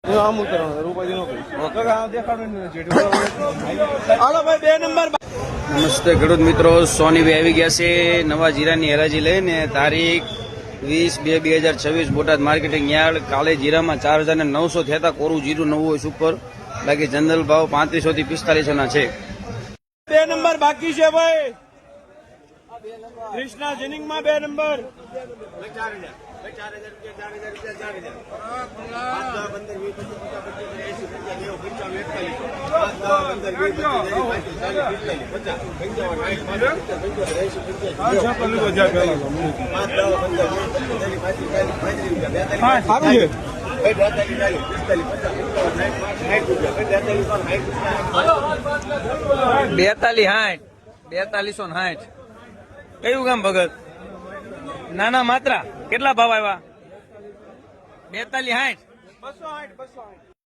નમસ્તે ખેડૂત મિત્રો, સોનીભાઈ આવી ગયા છે નવા જીરાની હરાજી લઈને. તારીખ 20/2/2026 બોટાદ માર્કેટિંગ યાર્ડ. કાલે જીરામાં 4,900 થયા હતા. કોરું જીરું નવું હોય સુપર. બાકી જનરલ ભાવ 3500 થી 4500 ના છે. 2 નંબર બાકી છે ભાઈ. કૃષ્ણા જેનિંગ માં 2 નંબર 4260 કયું ગામ ભગત? નાના માત્રા કેટલા ભાવ આવ્યા? 4260 260 260